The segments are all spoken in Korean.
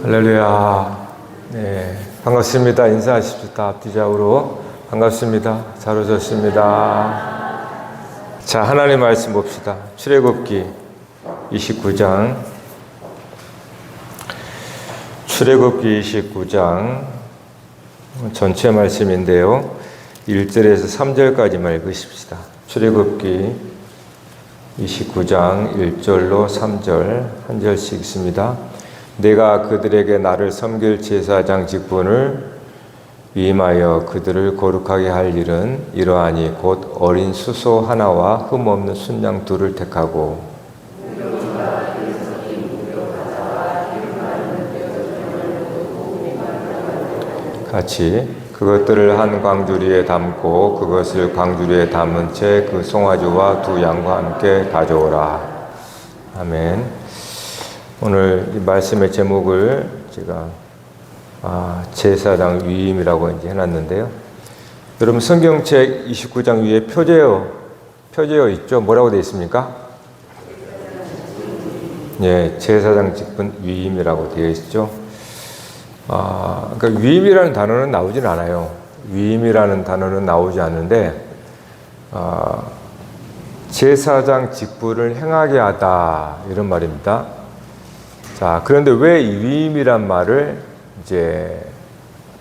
할렐루야. 네, 반갑습니다. 인사하십시다. 앞뒤좌우로 반갑습니다. 잘 오셨습니다. 자, 하나님 말씀 봅시다. 출애굽기 29장. 출애굽기 29장 전체 말씀인데요. 1절에서 3절까지만 읽으십시다. 출애굽기 29장 1절로 3절 한 절씩 있습니다. 내가 그들에게 나를 섬길 제사장 직분을 위임하여 그들을 거룩하게 할 일은 이러하니 곧 어린 수소 하나와 흠없는 순양 둘을 택하고 같이 그것들을 한 광주리에 담고 그것을 광주리에 담은 채 그 송아지와 두 양과 함께 가져오라. 아멘. 오늘 이 말씀의 제목을 제가 제사장 위임이라고 이제 해놨는데요. 여러분 성경책 29장 위에 표제어 있죠? 뭐라고 되어 있습니까? 예, 제사장 직분 위임이라고 되어 있죠. 그러니까 위임이라는 단어는 나오진 않아요. 위임이라는 단어는 나오지 않는데 제사장 직분을 행하게 하다 이런 말입니다. 자, 그런데 왜 이 위임이란 말을 이제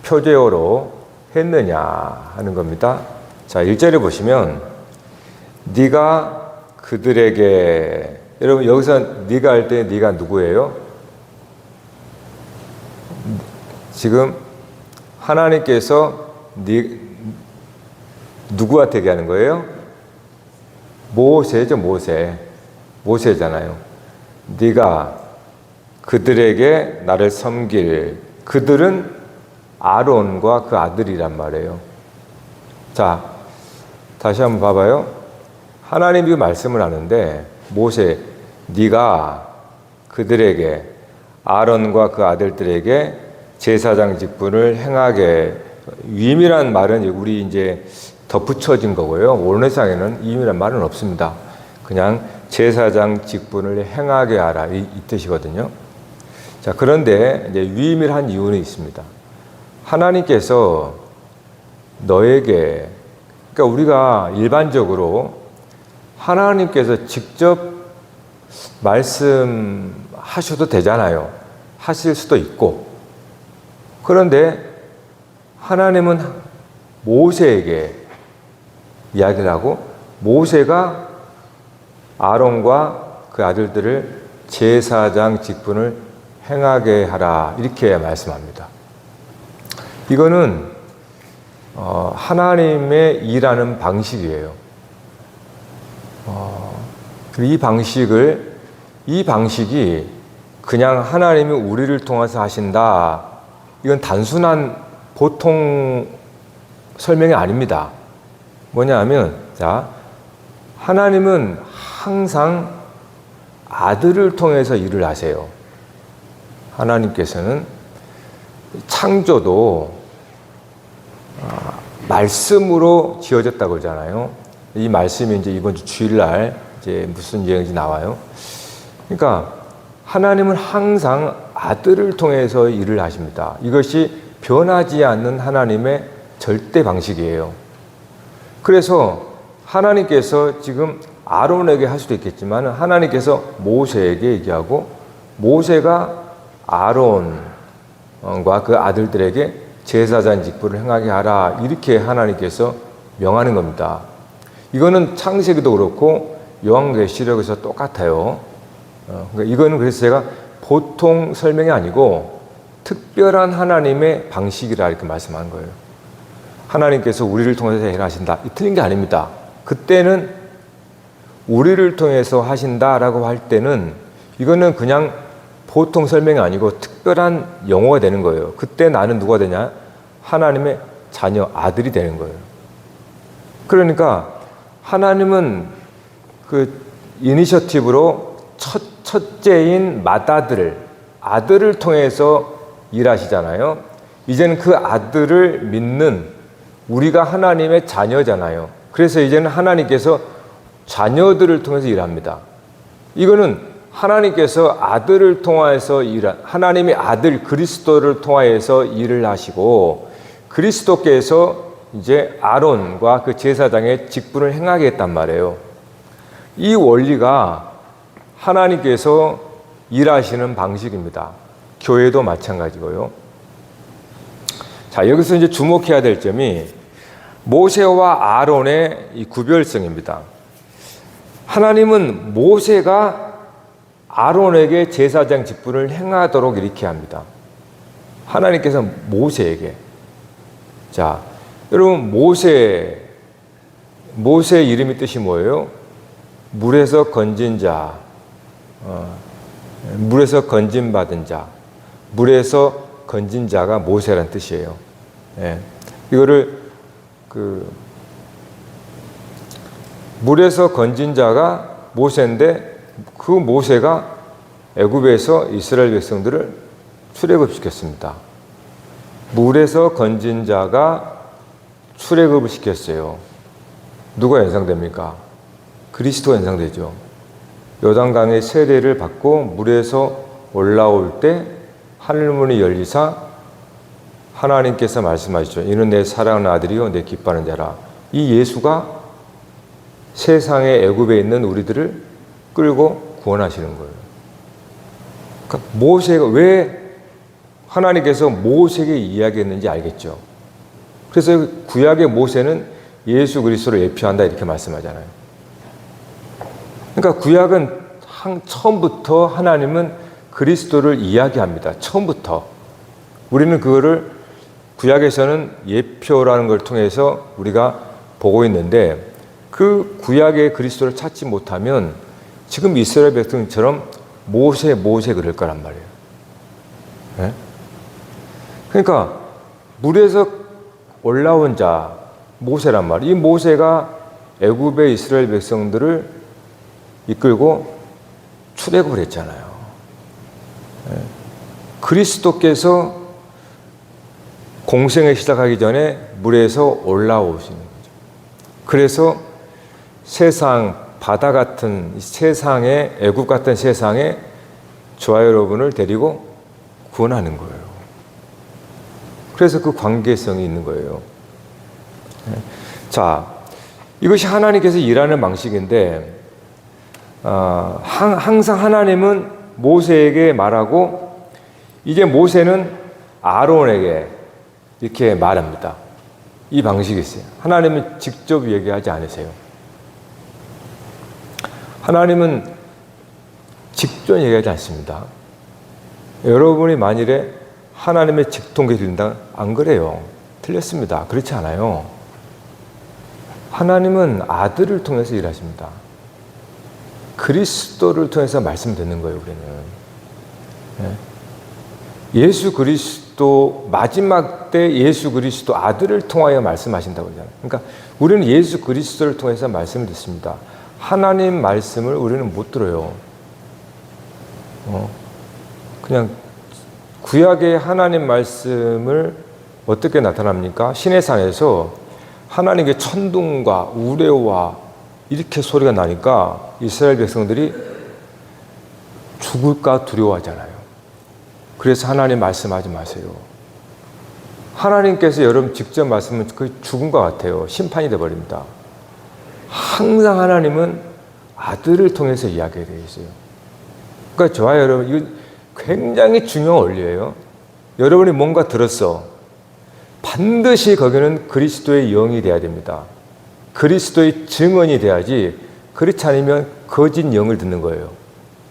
표제어로 했느냐 하는 겁니다. 자, 1절에 보시면 네가 그들에게, 여러분 여기서 네가 할 때 네가 누구예요? 지금 하나님께서 누구한테 얘기하는 거예요? 모세죠, 모세잖아요. 네가 그들에게 나를 섬길, 그들은 아론과 그 아들이란 말이에요. 자, 다시 한번 봐봐요. 하나님이 말씀을 하는데 모세, 네가 그들에게, 아론과 그 아들들에게 제사장 직분을 행하게, 위임이란 말은 우리 이제 덧붙여진 거고요. 원래상에는 위임이란 말은 없습니다. 그냥 제사장 직분을 행하게 하라 이 뜻이거든요. 자, 그런데 이제 위임을 한 이유는 있습니다. 하나님께서 너에게, 그러니까 우리가 일반적으로 하나님께서 직접 말씀하셔도 되잖아요. 하실 수도 있고. 그런데 하나님은 모세에게 이야기를 하고 모세가 아론과 그 아들들을 제사장 직분을 행하게 하라 이렇게 말씀합니다. 이거는 하나님의 일하는 방식이에요. 이 방식이 그냥 하나님이 우리를 통해서 하신다, 이건 단순한 보통 설명이 아닙니다. 뭐냐면, 자, 하나님은 항상 아들을 통해서 일을 하세요. 하나님께서는 창조도 말씀으로 지어졌다고 그러잖아요. 이 말씀이 이제 이번 주 주일날 이제 무슨 얘기인지 나와요. 그러니까 하나님은 항상 아들을 통해서 일을 하십니다. 이것이 변하지 않는 하나님의 절대 방식이에요. 그래서 하나님께서 지금 아론에게 할 수도 있겠지만 하나님께서 모세에게 얘기하고 모세가 아론과 그 아들들에게 제사장 직분을 행하게 하라 이렇게 하나님께서 명하는 겁니다. 이거는 창세기도 그렇고 요한계시록에서 똑같아요. 그러니까 이거는 그래서 제가 보통 설명이 아니고 특별한 하나님의 방식이라 이렇게 말씀한 거예요. 하나님께서 우리를 통해서 일하신다. 틀린 게 아닙니다. 그때는 우리를 통해서 하신다라고 할 때는 이거는 그냥 보통 설명이 아니고 특별한 용어가 되는 거예요. 그때 나는 누가 되냐? 하나님의 자녀, 아들이 되는 거예요. 그러니까 하나님은 그 이니셔티브로 첫째인 아들을 통해서 일하시잖아요. 이제는 그 아들을 믿는 우리가 하나님의 자녀잖아요. 그래서 이제는 하나님께서 자녀들을 통해서 일합니다. 이거는 하나님께서 아들을 통하여서 하나님의 아들 그리스도를 통하여서 일을 하시고 그리스도께서 이제 아론과 그 제사장의 직분을 행하겠단 말이에요. 이 원리가 하나님께서 일하시는 방식입니다. 교회도 마찬가지고요. 자, 여기서 이제 주목해야 될 점이 모세와 아론의 이 구별성입니다. 하나님은 모세가 아론에게 제사장 직분을 행하도록 이렇게 합니다. 하나님께서 모세에게. 자, 여러분 모세의 이름이 뜻이 뭐예요? 물에서 건진 자, 물에서 건진받은 자, 물에서 건진 자가 모세라는 뜻이에요. 예. 이거를 물에서 건진 자가 모세인데 그 모세가 애굽에서 이스라엘 백성들을 출애굽시켰습니다. 물에서 건진 자가 출애굽을 시켰어요. 누가 연상됩니까? 그리스도가 연상되죠. 요단강의 세례를 받고 물에서 올라올 때 하늘문이 열리사 하나님께서 말씀하시죠. 이는 내 사랑하는 아들이요 내 기뻐하는 자라. 이 예수가 세상의 애굽에 있는 우리들을 끌고 구원하시는 거예요. 그러니까 모세가 왜 하나님께서 모세에게 이야기했는지 알겠죠. 그래서 구약의 모세는 예수 그리스도를 예표한다 이렇게 말씀하잖아요. 그러니까 구약은 처음부터 하나님은 그리스도를 이야기합니다. 처음부터. 우리는 그거를 구약에서는 예표라는 걸 통해서 우리가 보고 있는데 그 구약의 그리스도를 찾지 못하면 지금 이스라엘 백성처럼 모세 그럴 거란 말이에요. 네? 그러니까 물에서 올라온 자 모세란 말이에요. 이 모세가 애굽의 이스라엘 백성들을 이끌고 출애굽을 했잖아요. 네? 그리스도께서 공생을 시작하기 전에 물에서 올라오시는 거죠. 그래서 세상 바다 같은 세상에 애굽 같은 세상에 저와 여러분을 데리고 구원하는 거예요. 그래서 그 관계성이 있는 거예요. 자, 이것이 하나님께서 일하는 방식인데 항상 하나님은 모세에게 말하고 이제 모세는 아론에게 이렇게 말합니다. 이 방식이 있어요. 하나님은 직접 얘기하지 않으세요. 하나님은 직접 얘기하지 않습니다. 여러분이 만일에 하나님의 직통에 드린다, 안 그래요. 틀렸습니다. 그렇지 않아요. 하나님은 아들을 통해서 일하십니다. 그리스도를 통해서 말씀 듣는 거예요, 우리는. 예수 그리스도, 마지막 때 예수 그리스도 아들을 통하여 말씀하신다고 하잖아요. 그러니까 우리는 예수 그리스도를 통해서 말씀을 듣습니다. 하나님 말씀을 우리는 못 들어요. 그냥 구약의 하나님 말씀을 어떻게 나타납니까? 시내산에서 하나님의 천둥과 우레와 이렇게 소리가 나니까 이스라엘 백성들이 죽을까 두려워하잖아요. 그래서 하나님 말씀하지 마세요. 하나님께서 여러분 직접 말씀은 거의 죽은 것 같아요. 심판이 되어버립니다. 항상 하나님은 아들을 통해서 이야기가 되어 있어요. 그러니까 저와 여러분, 이거 굉장히 중요한 원리예요. 여러분이 뭔가 들었어. 반드시 거기는 그리스도의 영이 돼야 됩니다. 그리스도의 증언이 돼야지 그렇지 않으면 거짓 영을 듣는 거예요.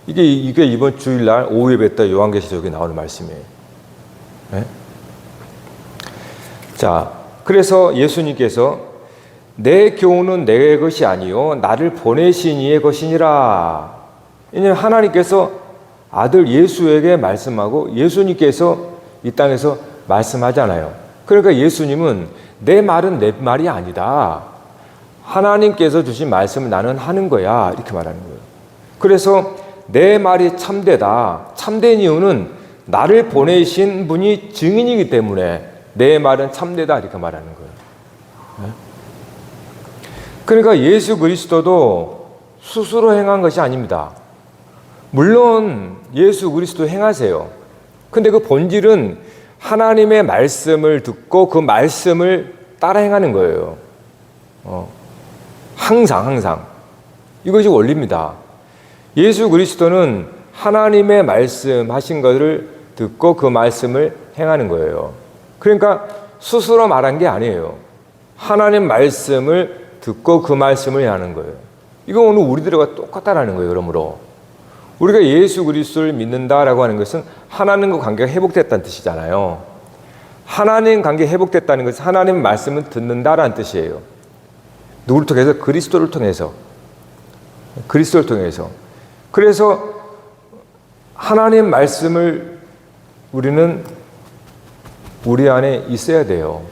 이게 이번 주일날 오후에 뵀다 요한계시록에 나오는 말씀이에요. 네? 자, 그래서 예수님께서 내 교훈은 내 것이 아니요 나를 보내신 이의 것이니라. 왜냐하면 하나님께서 아들 예수에게 말씀하고 예수님께서 이 땅에서 말씀하잖아요. 그러니까 예수님은 내 말은 내 말이 아니다. 하나님께서 주신 말씀을 나는 하는 거야. 이렇게 말하는 거예요. 그래서 내 말이 참되다. 참된 이유는 나를 보내신 분이 증인이기 때문에 내 말은 참되다. 이렇게 말하는 거예요. 그러니까 예수 그리스도도 스스로 행한 것이 아닙니다. 물론 예수 그리스도 행하세요. 근데 그 본질은 하나님의 말씀을 듣고 그 말씀을 따라 행하는 거예요. 항상. 이것이 원리입니다. 예수 그리스도는 하나님의 말씀하신 것을 듣고 그 말씀을 행하는 거예요. 그러니까 스스로 말한 게 아니에요. 하나님 말씀을 듣고 그 말씀을 하는 거예요. 이거 오늘 우리들과 똑같다라는 거예요. 그러므로 우리가 예수 그리스도를 믿는다라고 하는 것은 하나님과 관계가 회복됐다는 뜻이잖아요. 하나님 관계 회복됐다는 것은 하나님 말씀을 듣는다라는 뜻이에요. 누구를 통해서? 그리스도를 통해서. 그래서 하나님 말씀을 우리는 우리 안에 있어야 돼요.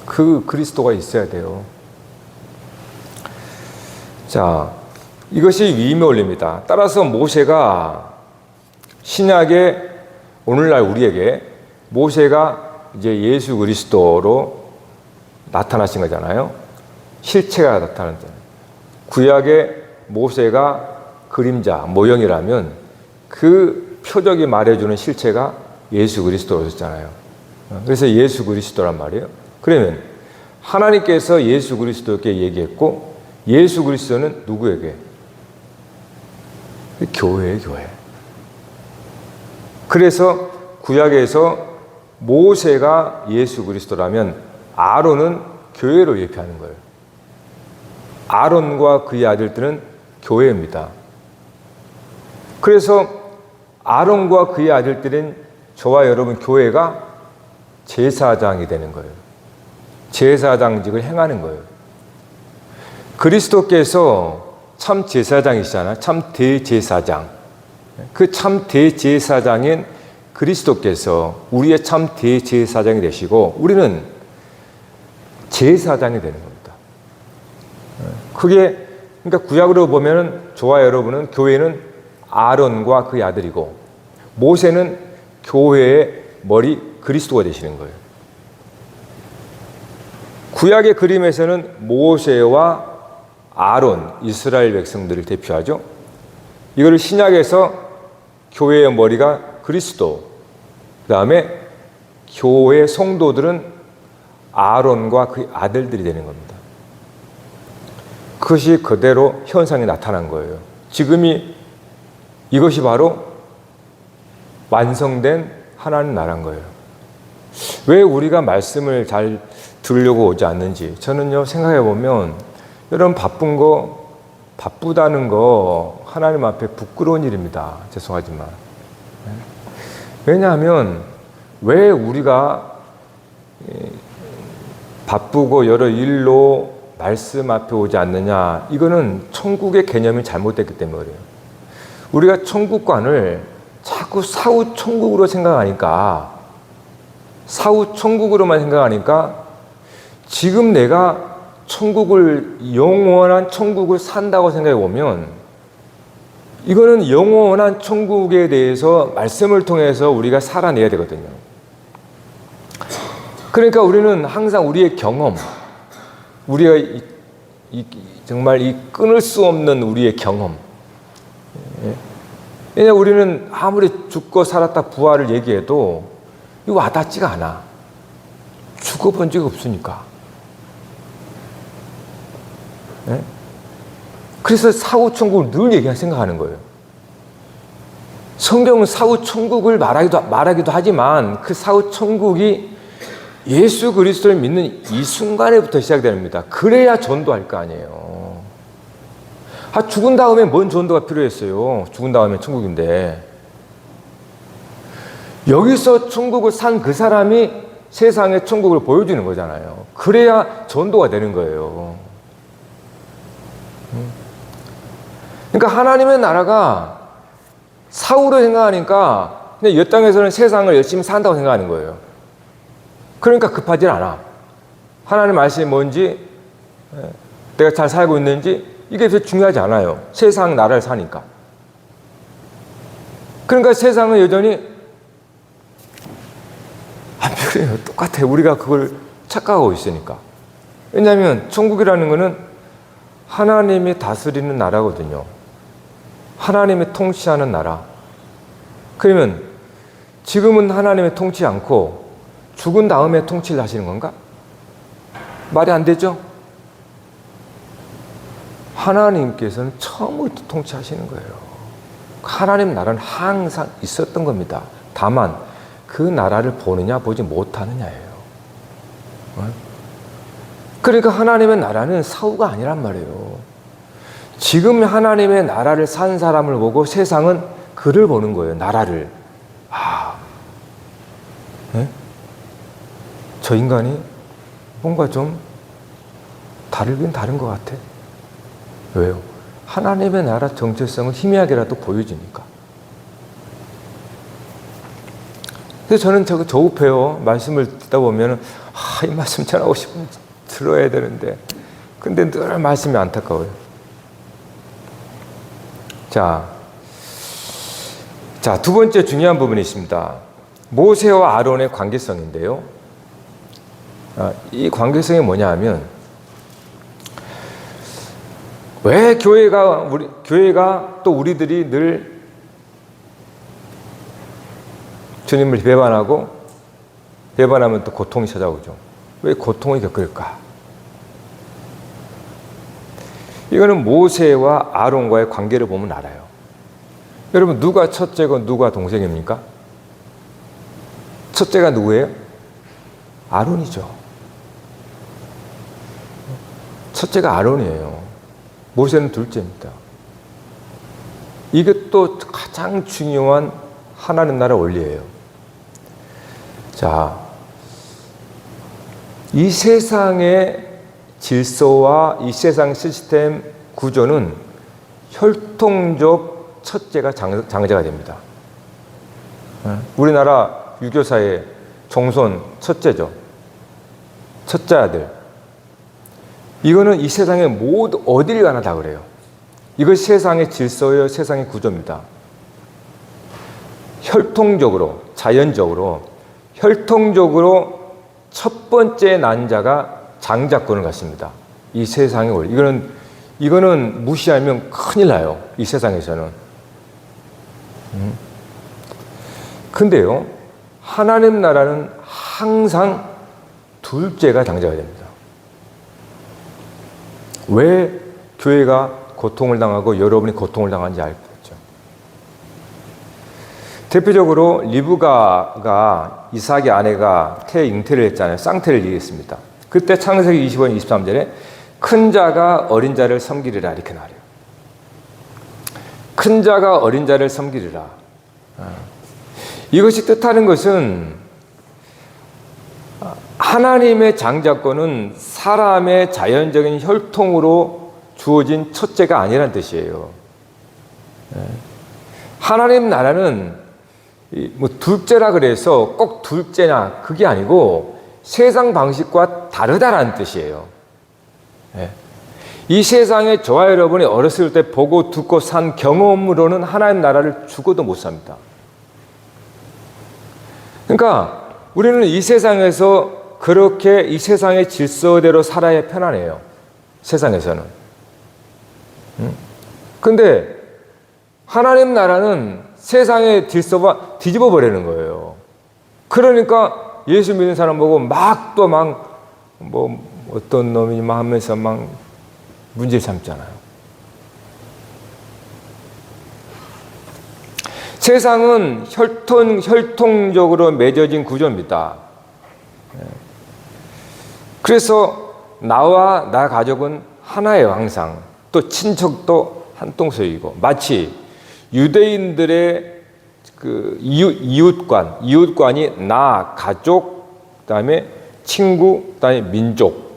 그 그리스도가 있어야 돼요. 자, 이것이 위임의 원리입니다. 따라서 모세가 신약의 오늘날 우리에게 모세가 이제 예수 그리스도로 나타나신 거잖아요. 실체가 나타났잖아요. 구약의 모세가 그림자, 모형이라면 그 표적이 말해주는 실체가 예수 그리스도였잖아요. 그래서 예수 그리스도란 말이에요. 그러면 하나님께서 예수 그리스도께 얘기했고 예수 그리스도는 누구에게? 교회예요, 교회. 그래서 구약에서 모세가 예수 그리스도라면 아론은 교회를 예표하는 거예요. 아론과 그의 아들들은 교회입니다. 그래서 아론과 그의 아들들은 저와 여러분 교회가 제사장이 되는 거예요. 제사장직을 행하는 거예요. 그리스도께서 참 제사장이시잖아요. 참 대제사장. 그 참 대제사장인 그리스도께서 우리의 참 대제사장이 되시고 우리는 제사장이 되는 겁니다. 그게 그러니까 구약으로 보면은 저와 여러분은 교회는 아론과 그의 아들이고 모세는 교회의 머리 그리스도가 되시는 거예요. 구약의 그림에서는 모세와 아론, 이스라엘 백성들을 대표하죠. 이거를 신약에서 교회의 머리가 그리스도, 그 다음에 교회 성도들은 아론과 그 아들들이 되는 겁니다. 그것이 그대로 현상이 나타난 거예요. 이것이 바로 완성된 하나님 나라인 거예요. 왜 우리가 말씀을 잘 들으려고 오지 않는지 저는요 생각해 보면 여러분 바쁘다는 거 하나님 앞에 부끄러운 일입니다. 죄송하지만. 왜냐하면 왜 우리가 바쁘고 여러 일로 말씀 앞에 오지 않느냐, 이거는 천국의 개념이 잘못됐기 때문에 그래요. 우리가 천국관을 자꾸 사후 천국으로 생각하니까 지금 내가 영원한 천국을 산다고 생각해 보면 이거는 영원한 천국에 대해서 말씀을 통해서 우리가 살아내야 되거든요. 그러니까 우리는 항상 우리의 경험, 우리가 정말 이 끊을 수 없는 우리의 경험. 왜냐하면 우리는 아무리 죽고 살았다 부활을 얘기해도 이거 와닿지가 않아. 죽어본 적이 없으니까. 그래서 사후 천국을 늘 생각하는 거예요. 성경은 사후 천국을 말하기도 하지만 그 사후 천국이 예수 그리스도를 믿는 이 순간에부터 시작됩니다. 그래야 전도할 거 아니에요. 죽은 다음에 뭔 전도가 필요했어요? 죽은 다음에 천국인데. 여기서 천국을 산 그 사람이 세상에 천국을 보여주는 거잖아요. 그래야 전도가 되는 거예요. 그러니까 하나님의 나라가 사후로 생각하니까 그냥 이 땅에서는 세상을 열심히 산다고 생각하는 거예요. 그러니까 급하지 않아. 하나님 말씀이 뭔지, 내가 잘 살고 있는지 이게 그렇게 중요하지 않아요. 세상 나라를 사니까. 그러니까 세상은 여전히 안 필요해요. 똑같아요. 우리가 그걸 착각하고 있으니까. 왜냐하면 천국이라는 것은 하나님이 다스리는 나라거든요. 하나님이 통치하는 나라. 그러면 지금은 하나님이 통치 않고 죽은 다음에 통치를 하시는 건가? 말이 안 되죠? 하나님께서는 처음부터 통치하시는 거예요. 하나님 나라는 항상 있었던 겁니다. 다만 그 나라를 보느냐 보지 못하느냐예요. 그러니까 하나님의 나라는 사후가 아니란 말이에요. 지금 하나님의 나라를 산 사람을 보고 세상은 그를 보는 거예요. 나라를. 저 인간이 뭔가 좀 다르긴 다른 것 같아. 왜요? 하나님의 나라 정체성을 희미하게라도 보여주니까. 그래서 저는 조급해요. 말씀을 듣다 보면 이 말씀 전하고 싶으면 들어야 되는데 근데 늘 말씀이 안타까워요. 자, 두 번째 중요한 부분이 있습니다. 모세와 아론의 관계성인데요. 이 관계성이 뭐냐 하면 왜 교회가 또 우리들이 늘 주님을 배반하면 또 고통이 찾아오죠. 왜 고통을 겪을까? 이거는 모세와 아론과의 관계를 보면 알아요. 여러분, 누가 첫째고 누가 동생입니까? 첫째가 누구예요? 아론이죠. 첫째가 아론이에요. 모세는 둘째입니다. 이것도 가장 중요한 하나님 나라 원리예요. 자, 이 세상의 질서와 이 세상 시스템 구조는 혈통적 첫째가 장자가 됩니다. 우리나라 유교사의 종손 첫째죠. 첫째 아들. 이거는 이 세상에 모두 어딜 가나 다 그래요. 이것이 세상의 질서예요. 세상의 구조입니다. 자연적으로 첫 번째 난 자가 장자권을 갖습니다. 이 세상의 원리. 이거는 무시하면 큰일 나요. 이 세상에서는. 근데요, 하나님 나라는 항상 둘째가 장자가 됩니다. 왜 교회가 고통을 당하고 여러분이 고통을 당하는지 알겠죠. 대표적으로 리브가가 이삭의 아내가 잉태를 했잖아요. 쌍태를 이했습니다. 그때 창세기 25년 23절에 큰 자가 어린 자를 섬기리라 이렇게 나와요. 큰 자가 어린 자를 섬기리라. 이것이 뜻하는 것은 하나님의 장자권은 사람의 자연적인 혈통으로 주어진 첫째가 아니라는 뜻이에요. 하나님 나라는 둘째라 그래서 꼭 둘째냐 그게 아니고 세상 방식과 다르다라는 뜻이에요. 이 세상에 저와 여러분이 어렸을 때 보고 듣고 산 경험으로는 하나님 나라를 죽어도 못 삽니다. 그러니까 우리는 이 세상에서 그렇게 이 세상의 질서대로 살아야 편안해요. 세상에서는. 근데 하나님 나라는 세상의 질서가 뒤집어 버리는 거예요. 그러니까 예수 믿는 사람 보고 어떤 놈이 하면서 문제를 삼잖아요. 세상은 혈통적으로 맺어진 구조입니다. 그래서 나와 나 가족은 하나예요, 항상. 또 친척도 한 동서이고, 마치 유대인들의 그 이웃관이 나, 가족, 그다음에 친구, 그다음에 민족,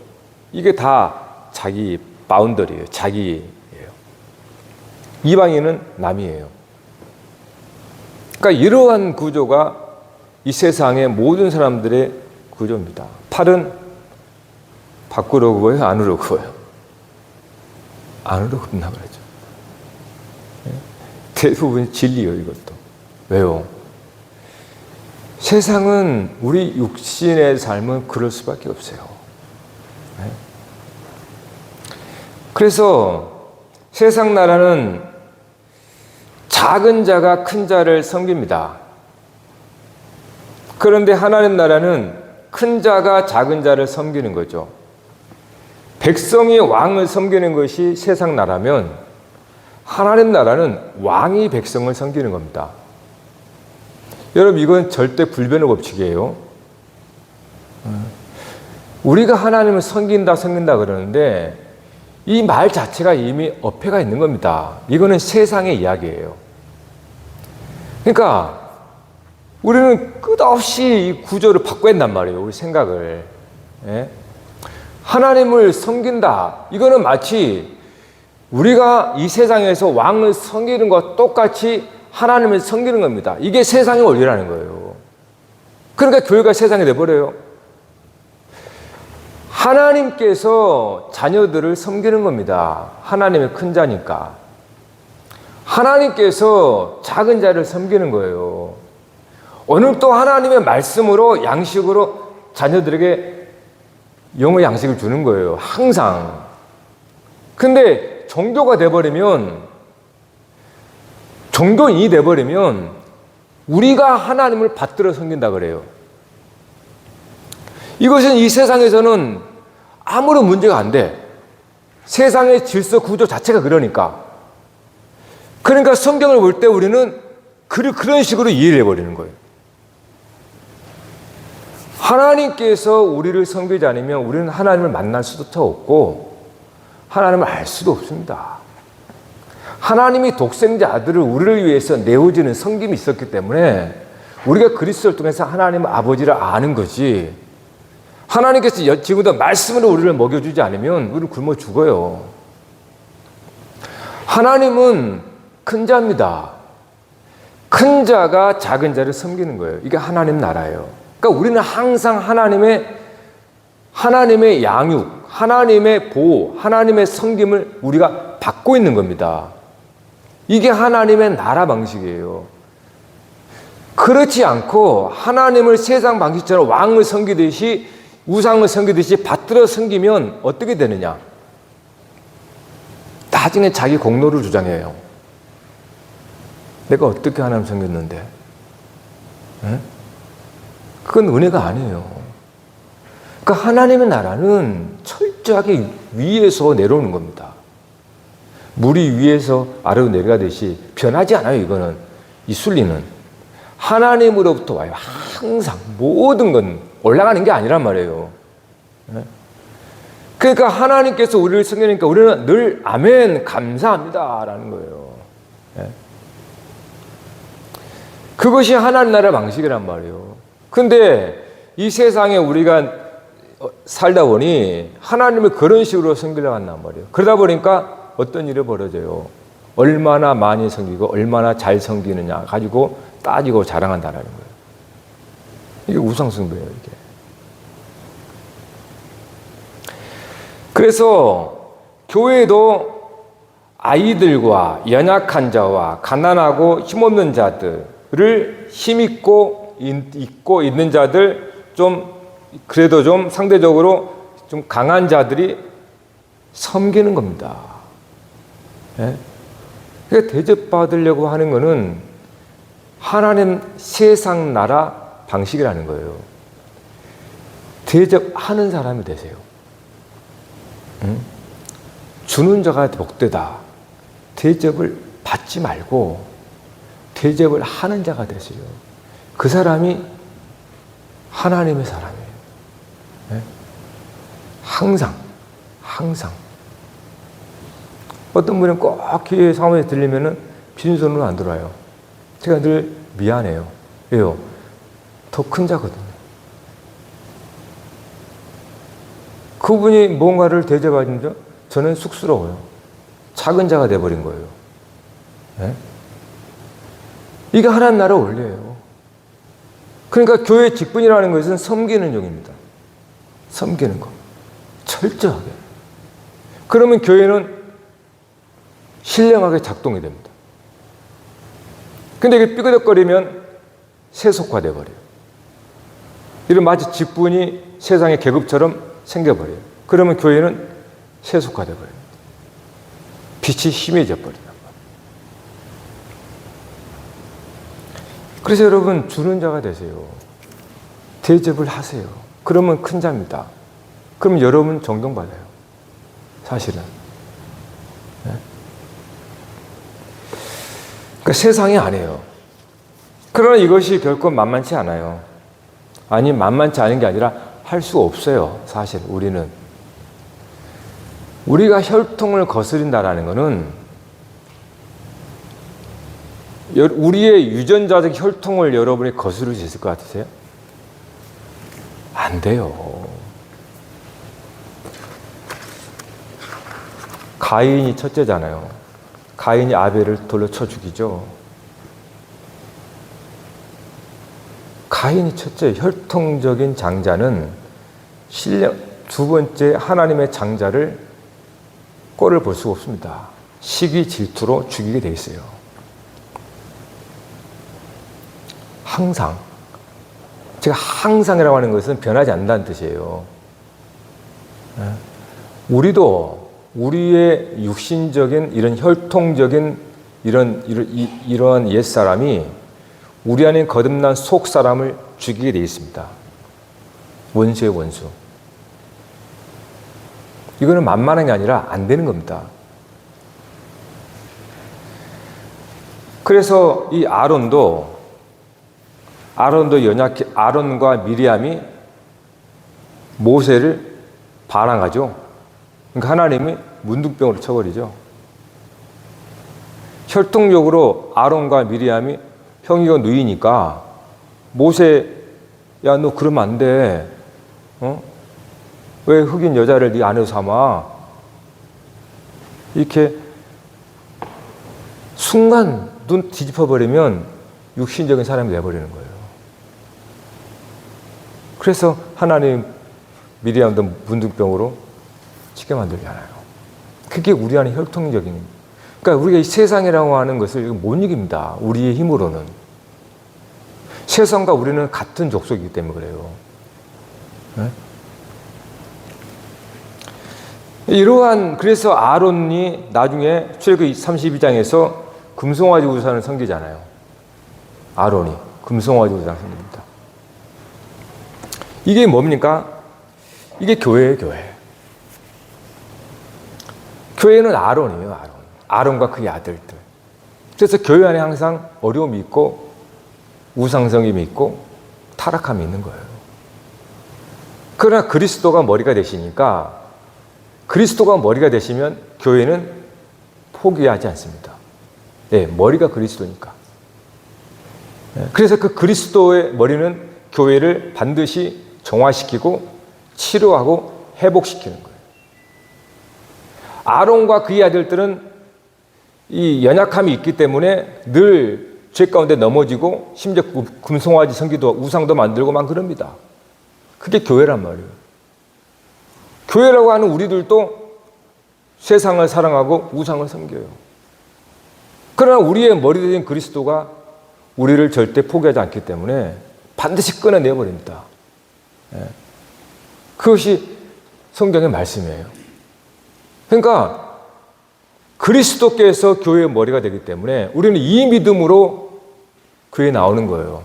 이게 다 자기 바운더리예요, 자기예요. 이방인은 남이에요. 그러니까 이러한 구조가 이 세상의 모든 사람들의 구조입니다. 팔은 밖으로 굽어요, 안으로 굽어요? 안으로 굽나 그러죠. 대부분 진리예요, 이것도. 왜요? 세상은 우리 육신의 삶은 그럴 수밖에 없어요. 그래서 세상 나라는 작은 자가 큰 자를 섬깁니다. 그런데 하나님 나라는 큰 자가 작은 자를 섬기는 거죠. 백성이 왕을 섬기는 것이 세상 나라면 하나님 나라는 왕이 백성을 섬기는 겁니다. 여러분, 이건 절대 불변의 법칙이에요. 우리가 하나님을 섬긴다 그러는데 이 말 자체가 이미 어폐가 있는 겁니다. 이거는 세상의 이야기예요. 그러니까 우리는 끝없이 이 구조를 바꿔야 한단 말이에요, 우리 생각을. 하나님을 섬긴다, 이거는 마치 우리가 이 세상에서 왕을 섬기는 것과 똑같이 하나님을 섬기는 겁니다. 이게 세상의 원리라는 거예요. 그러니까 교회가 세상이 돼버려요. 하나님께서 자녀들을 섬기는 겁니다. 하나님의 큰 자니까. 하나님께서 작은 자를 섬기는 거예요. 오늘 또 하나님의 말씀으로, 양식으로 자녀들에게 영의 양식을 주는 거예요, 항상. 근데 종교가 돼버리면, 종교인이 돼버리면 우리가 하나님을 받들어 섬긴다 그래요. 이것은 이 세상에서는 아무런 문제가 안 돼. 세상의 질서 구조 자체가 그러니까. 그러니까 성경을 볼 때 우리는 그런 식으로 이해를 해버리는 거예요. 하나님께서 우리를 섬기지 않으면 우리는 하나님을 만날 수도 없고 하나님을 알 수도 없습니다. 하나님이 독생자 아들을 우리를 위해서 내어주는 섬김이 있었기 때문에 우리가 그리스도를 통해서 하나님 아버지를 아는 거지, 하나님께서 지금도 말씀으로 우리를 먹여주지 않으면 우리는 굶어 죽어요. 하나님은 큰 자입니다. 큰 자가 작은 자를 섬기는 거예요. 이게 하나님 나라예요. 그러니까 우리는 항상 하나님의 양육, 하나님의 보호, 하나님의 섬김을 우리가 받고 있는 겁니다. 이게 하나님의 나라 방식이에요. 그렇지 않고 하나님을 세상 방식처럼 왕을 섬기듯이, 우상을 섬기듯이 받들어 섬기면 어떻게 되느냐? 나중에 자기 공로를 주장해요. 내가 어떻게 하나님 섬겼는데? 응? 그건 은혜가 아니에요. 그러니까 하나님의 나라는 철저하게 위에서 내려오는 겁니다. 물이 위에서 아래로 내려가듯이 변하지 않아요. 이거는, 이 순리는 하나님으로부터 와요. 항상 모든 건 올라가는 게 아니란 말이에요. 그러니까 하나님께서 우리를 섬기니까 우리는 늘 아멘, 감사합니다 라는 거예요. 그것이 하나님 나라 방식이란 말이에요. 근데 이 세상에 우리가 살다 보니 하나님을 그런 식으로 섬기려고 한단 말이에요. 그러다 보니까 어떤 일이 벌어져요? 얼마나 많이 섬기고 얼마나 잘 섬기느냐 가지고 따지고 자랑한다는 거예요. 이게 우상숭배예요, 이게. 그래서 교회도 아이들과 연약한 자와 가난하고 힘없는 자들을 힘있고 있고 있는 자들, 좀 그래도 좀 상대적으로 좀 강한 자들이 섬기는 겁니다. 그러니까 대접받으려고 하는 것은 하나님 세상 나라 방식이라는 거예요. 대접하는 사람이 되세요. 주는 자가 복되다. 대접을 받지 말고 대접을 하는 자가 되세요. 그 사람이 하나님의 사람이에요. 항상. 어떤 분은 꼭 기회 사무에 들리면은 빈손으로 안 들어와요. 제가 늘 미안해요. 왜요? 더 큰 자거든요. 그분이 뭔가를 대접하는데 저는 쑥스러워요. 작은 자가 돼버린 거예요. 네? 이게 하나님 나라 원리예요. 그러니까 교회 직분이라는 것은 섬기는 용입니다. 섬기는 거. 철저하게. 그러면 교회는 신령하게 작동이 됩니다. 근데 이게 삐그덕거리면 세속화돼 버려요. 이런 마치 직분이 세상의 계급처럼 생겨버려요. 그러면 교회는 세속화돼 버려요. 빛이 희미해져 버린단 말이에요. 그래서 여러분, 주는 자가 되세요. 대접을 하세요. 그러면 큰 자입니다. 그러면 여러분 존경받아요. 사실은. 네? 그러니까 세상이 안 해요. 그러나 이것이 결코 만만치 않아요. 아니, 만만치 않은 게 아니라 할 수 없어요. 사실 우리는. 우리가 혈통을 거스린다라는 것은 우리의 유전자적 혈통을 여러분이 거스를 수 있을 것 같으세요? 안 돼요. 가인이 첫째잖아요. 가인이 아벨을 돌려 쳐 죽이죠. 가인이 첫째, 혈통적인 장자는 두 번째 하나님의 장자를 꼴을 볼 수가 없습니다. 시기 질투로 죽이게 돼 있어요. 항상. 제가 항상이라고 하는 것은 변하지 않는다는 뜻이에요. 우리도 우리의 육신적인 이런 혈통적인 이러한 옛사람이 우리 안에 거듭난 속 사람을 죽이게 되어 있습니다. 원수의 원수. 이거는 만만한 게 아니라 안 되는 겁니다. 그래서 이 아론과 미리암이 모세를 반항하죠. 그러니까 하나님이 문둥병으로 쳐버리죠. 혈통적으로 아론과 미리암이 형이고 누이니까 모세, 야, 너 그러면 안 돼. 왜 흑인 여자를 네 아내로 삼아? 이렇게 순간 눈 뒤집어버리면 육신적인 사람이 돼버리는 거예요. 그래서 하나님 미리암도 문둥병으로 치게 만들잖아요. 그게 우리 안에 혈통적인. 그러니까 우리가 이 세상이라고 하는 것을 못 이깁니다. 우리의 힘으로는. 세상과 우리는 같은 족속이기 때문에 그래요. 네? 그래서 아론이 나중에 출애굽기 32장에서 금송아지 우상을 섬기잖아요. 아론이 금송아지 우상을 섬깁니다. 이게 뭡니까? 이게 교회예요, 교회. 교회는 아론이에요, 아론과 그의 아들들. 그래서 교회 안에 항상 어려움이 있고 우상성임이 있고 타락함이 있는 거예요. 그러나 그리스도가 머리가 되시니까 그리스도가 머리가 되시면 교회는 포기하지 않습니다. 네, 머리가 그리스도니까. 그래서 그 그리스도의 머리는 교회를 반드시 정화시키고 치료하고 회복시키는 거예요. 아론과 그의 아들들은 이 연약함이 있기 때문에 늘 죄 가운데 넘어지고 심지어 금송아지 섬기도 우상도 만들고 막 그럽니다. 그게 교회란 말이에요. 교회라고 하는 우리들도 세상을 사랑하고 우상을 섬겨요. 그러나 우리의 머리 되신 그리스도가 우리를 절대 포기하지 않기 때문에 반드시 끊어내버립니다. 그것이 성경의 말씀이에요. 그러니까 그리스도께서 교회의 머리가 되기 때문에 우리는 이 믿음으로 교회에 나오는 거예요.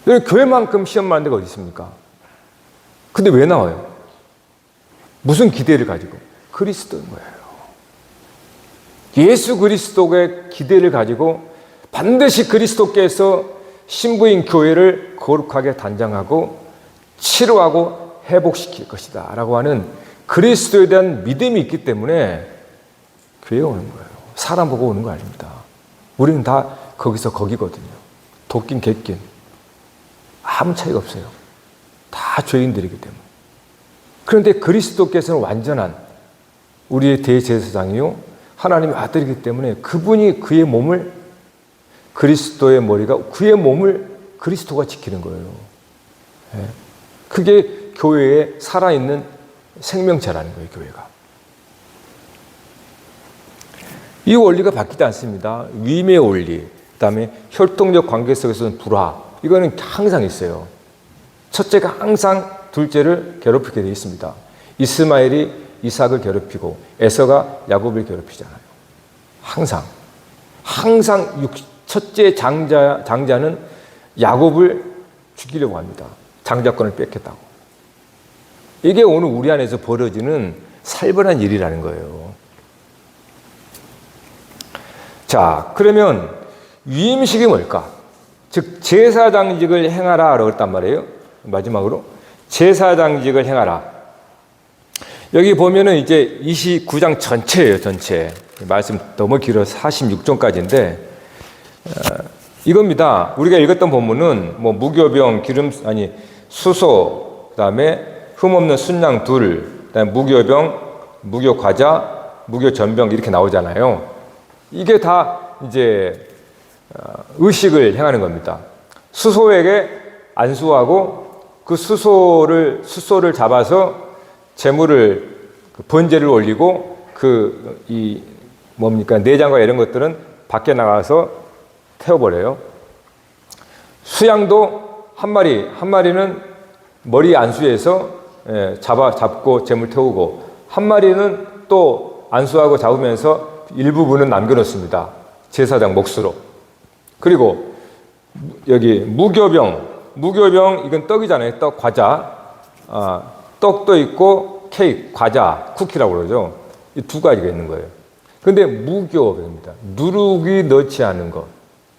교회만큼 시험 많은 데가 어디 있습니까? 근데 왜 나와요? 무슨 기대를 가지고? 그리스도인 거예요. 예수 그리스도의 기대를 가지고 반드시 그리스도께서 신부인 교회를 거룩하게 단장하고 치료하고 회복시킬 것이다 라고 하는 그리스도에 대한 믿음이 있기 때문에 교회에 오는 거예요. 사람 보고 오는 거 아닙니다. 우리는 다 거기서 거기거든요. 도끼인 객긴 아무 차이가 없어요. 다 죄인들이기 때문에. 그런데 그리스도께서는 완전한 우리의 대제사장이요 하나님의 아들이기 때문에 그분이 그의 몸을 그리스도의 머리가 그의 몸을 그리스도가 지키는 거예요. 그게 교회에 살아있는 생명체라는 거예요. 교회가. 이 원리가 바뀌지 않습니다. 위임의 원리, 그다음에 혈통적 관계 속에서는 불화, 이거는 항상 있어요. 첫째가 항상 둘째를 괴롭히게 되어 있습니다. 이스마엘이 이삭을 괴롭히고 에서가 야곱을 괴롭히잖아요. 항상 첫째 장자는 야곱을 죽이려고 합니다. 장자권을 뺏겠다고. 이게 오늘 우리 안에서 벌어지는 살벌한 일이라는 거예요. 자, 그러면 위임식이 뭘까? 즉 제사장직을 행하라라고 했단 말이에요. 마지막으로 제사장직을 행하라. 여기 보면은 이제 29장 전체예요. 전체. 말씀 너무 길어서 46종까지인데 이겁니다. 우리가 읽었던 본문은 뭐 무교병, 수소, 그다음에 흠없는 순양 둘, 그다음에 무교병, 무교과자, 무교전병 이렇게 나오잖아요. 이게 다 이제 의식을 행하는 겁니다. 수소에게 안수하고 그 수소를 잡아서 제물을 번제를 올리고 내장과 이런 것들은 밖에 나가서 태워버려요. 수양도 한 마리는 머리 안수해서 잡고 제물 태우고 한 마리는 또 안수하고 잡으면서 일부분은 남겨놓습니다. 제사장 몫으로. 그리고 여기 무교병 이건 떡이잖아요. 떡, 과자. 떡도 있고 케이크, 과자, 쿠키라고 그러죠. 이 두 가지가 있는 거예요. 근데 무교병입니다. 누룩이 넣지 않은 것.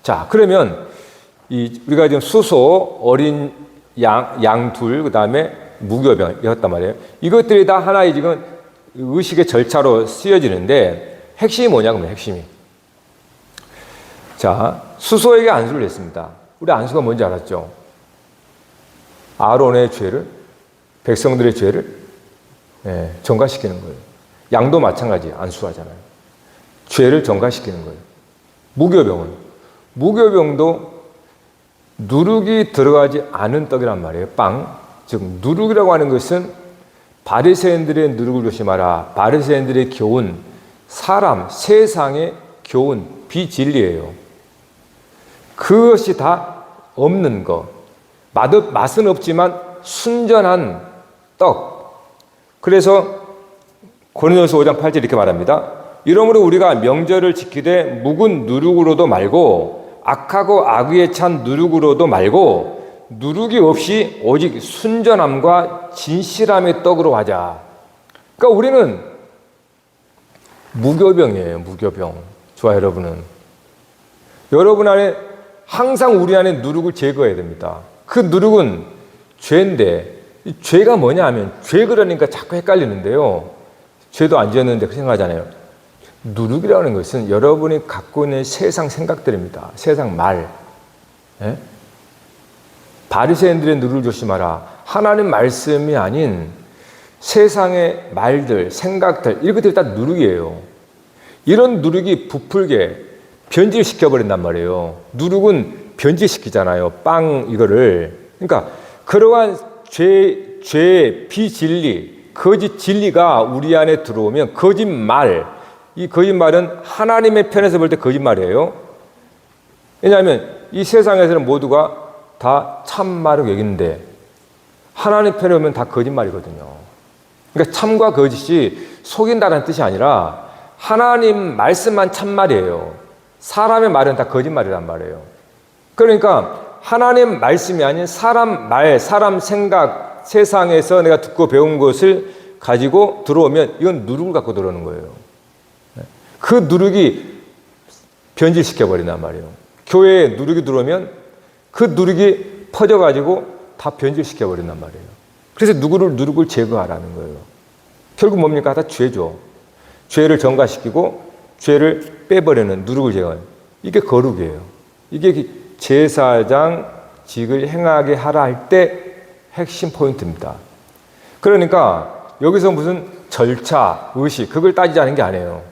자, 그러면 우리가 지금 수소, 어린 양 둘, 그 다음에 무교병이었단 말이에요. 이것들이 다 하나의 지금 의식의 절차로 쓰여지는데 핵심이 뭐냐면 핵심이. 자, 수소에게 안수를 했습니다. 우리 안수가 뭔지 알았죠? 아론의 죄를, 백성들의 죄를 전가시키는 거예요. 양도 마찬가지 안수하잖아요. 죄를 전가시키는 거예요. 무교병도 누룩이 들어가지 않은 떡이란 말이에요. 빵. 즉 누룩이라고 하는 것은 바리새인들의 누룩을 조심하라. 바리새인들의 교훈, 세상의 교훈, 비진리예요. 그것이 다 없는 것. 맛은 없지만 순전한 떡. 그래서 고린도서 5장 8절 이렇게 말합니다. 이러므로 우리가 명절을 지키되 묵은 누룩으로도 말고 악하고 악의에 찬 누룩으로도 말고 누룩이 없이 오직 순전함과 진실함의 떡으로 하자. 그러니까 우리는 무교병이에요. 무교병. 좋아요, 여러분은. 여러분 안에 항상 우리 안에 누룩을 제거해야 됩니다. 그 누룩은 죄인데 이 죄가 뭐냐 하면 죄 그러니까 자꾸 헷갈리는데요. 죄도 안 지었는데 그 생각하잖아요. 누룩이라는 것은 여러분이 갖고 있는 세상 생각들입니다. 세상 말. 바리새인들의 누룩을 조심하라. 하나님 말씀이 아닌 세상의 말들, 생각들, 이런 것들이 다 누룩이에요. 이런 누룩이 부풀게 변질시켜버린단 말이에요. 누룩은 변질시키잖아요. 빵 이거를. 그러니까 그러한 죄, 비진리, 거짓 진리가 우리 안에 들어오면 거짓말, 이 거짓말은 하나님의 편에서 볼 때 거짓말이에요. 왜냐하면 이 세상에서는 모두가 다 참말을 여기는데 하나님 편에 오면 다 거짓말이거든요. 그러니까 참과 거짓이 속인다는 뜻이 아니라 하나님 말씀만 참말이에요. 사람의 말은 다 거짓말이란 말이에요. 그러니까 하나님 말씀이 아닌 사람 말, 사람 생각, 세상에서 내가 듣고 배운 것을 가지고 들어오면 이건 누룩을 갖고 들어오는 거예요. 그 누룩이 변질시켜버린단 말이에요. 교회에 누룩이 들어오면 그 누룩이 퍼져가지고 다 변질시켜버린단 말이에요. 그래서 누룩을 제거하라는 거예요. 결국 뭡니까? 다 죄죠. 죄를 전가시키고 죄를 빼버리는 누룩을 제거하는. 이게 거룩이에요. 이게 제사장직을 행하게 하라 할 때 핵심 포인트입니다. 그러니까 여기서 무슨 절차, 의식 그걸 따지자는 게 아니에요.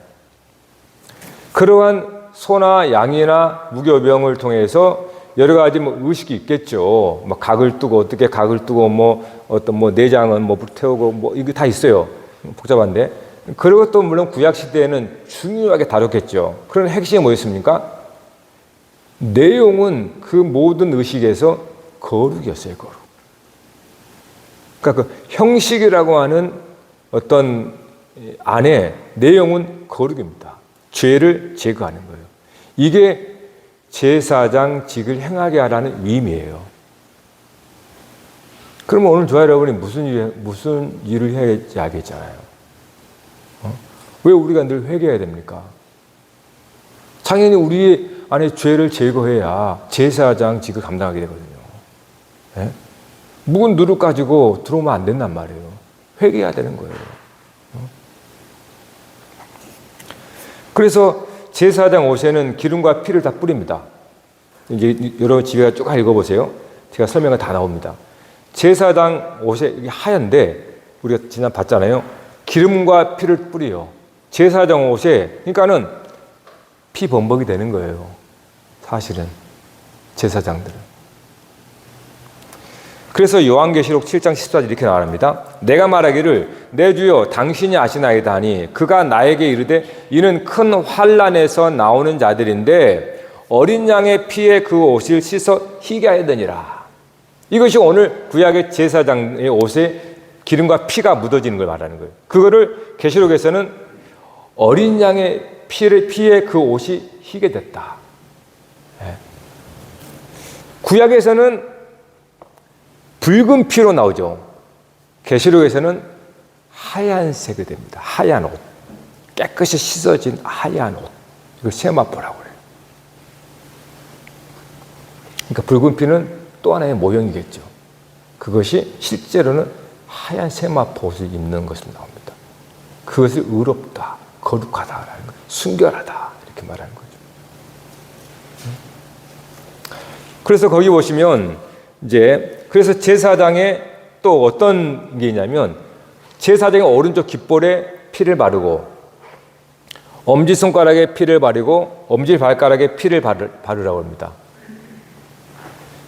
그러한 소나 양이나 무교병을 통해서 여러 가지 의식이 있겠죠. 각을 뜨고 어떻게 각을 뜨고 어떤 내장은 불태우고 이게 다 있어요. 복잡한데. 그런 것도 물론 구약 시대에는 중요하게 다뤘겠죠. 그런 핵심이 뭐였습니까? 내용은 그 모든 의식에서 거룩이었어요. 거룩. 그러니까 그 형식이라고 하는 어떤 안에 내용은 거룩입니다. 죄를 제거하는 거예요. 이게 제사장직을 행하게 하라는 의미예요. 그러면 오늘 저와 여러분이 무슨 일을 해야지 알겠잖아요. 왜 우리가 늘 회개해야 됩니까? 당연히 우리 안에 죄를 제거해야 제사장직을 감당하게 되거든요. 네? 묵은 누룩 가지고 들어오면 안 된단 말이에요. 회개해야 되는 거예요. 그래서 제사장 옷에는 기름과 피를 다 뿌립니다. 이제 여러분 집에 쭉 읽어보세요. 제가 설명은 다 나옵니다. 제사장 옷에 이게 하얀데 우리가 지난 봤잖아요. 기름과 피를 뿌려요. 제사장 옷에 그러니까는 피 범벅이 되는 거예요. 사실은 제사장들은. 그래서 요한계시록 7장 14절 이렇게 나옵니다. 내가 말하기를 내 주여 당신이 아시나이다 하니 그가 나에게 이르되 이는 큰 환난에서 나오는 자들인데 어린 양의 피에 그 옷을 씻어 희게 하야 되니라. 이것이 오늘 구약의 제사장의 옷에 기름과 피가 묻어지는 걸 말하는 거예요. 그거를 계시록에서는 어린 양의 피에 그 옷이 희게 됐다. 구약에서는 붉은 피로 나오죠. 계시록에서는 하얀색이 됩니다. 하얀 옷. 깨끗이 씻어진 하얀 옷. 이걸 세마포라고 그래요. 그러니까 붉은 피는 또 하나의 모형이겠죠. 그것이 실제로는 하얀 세마포 옷을 입는 것으로 나옵니다. 그것을 의롭다, 거룩하다라는 거예요. 순결하다 이렇게 말하는 거죠. 그래서 거기 보시면 이제 그래서 제사장에 또 어떤 게 있냐면 제사장의 오른쪽 깃볼에 피를 바르고 엄지손가락에 피를 바르고 엄지발가락에 피를 바르라고 합니다.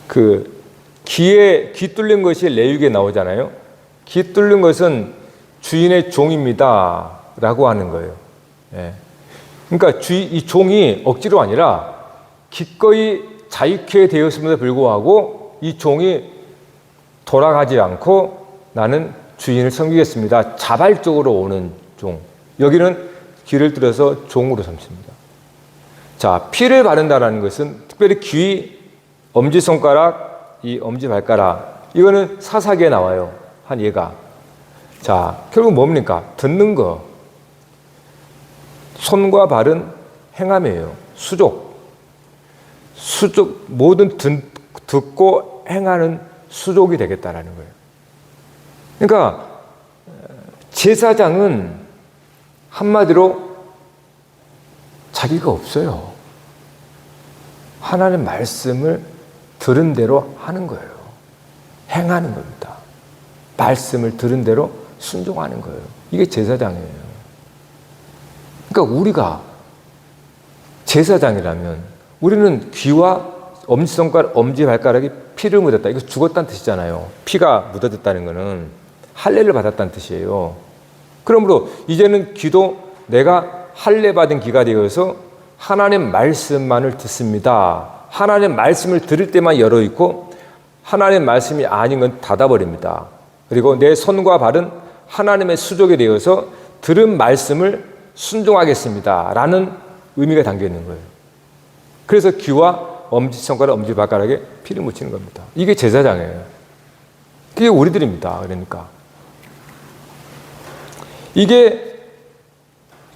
그 귀에 귀 뚫린 것이 레위기에 나오잖아요. 귀 뚫린 것은 주인의 종입니다 라고 하는 거예요. 예. 그러니까 이 종이 억지로 아니라 기꺼이 자유케 되었음에도 불구하고 이 종이 돌아가지 않고 나는 주인을 섬기겠습니다. 자발적으로 오는 종. 여기는 귀를 뚫어서 종으로 삼습니다. 자, 피를 바른다는 것은 특별히 귀, 엄지손가락, 이 엄지발가락 이거는 사사기에 나와요. 한 예가. 자, 결국 뭡니까? 듣는 거. 손과 발은 행함이에요. 수족. 모든 듣고 행하는 수족이 되겠다라는 거예요. 그러니까 제사장은 한마디로 자기가 없어요. 하나님 말씀을 들은 대로 하는 거예요. 행하는 겁니다. 말씀을 들은 대로 순종하는 거예요. 이게 제사장이에요. 그러니까 우리가 제사장이라면 우리는 귀와 엄지손가락, 엄지발가락에 피를 묻었다. 이거 죽었다는 뜻이잖아요. 피가 묻어졌다는 것은 할례를 받았다는 뜻이에요. 그러므로 이제는 귀도 내가 할례 받은 귀가 되어서 하나님 말씀만을 듣습니다. 하나님 말씀을 들을 때만 열어 있고 하나님 말씀이 아닌 건 닫아버립니다. 그리고 내 손과 발은 하나님의 수족이 되어서 들은 말씀을 순종하겠습니다 라는 의미가 담겨 있는 거예요. 그래서 귀와 엄지손가락, 엄지발가락에 피를 묻히는 겁니다. 이게 제사장이에요. 그게 우리들입니다. 그러니까 이게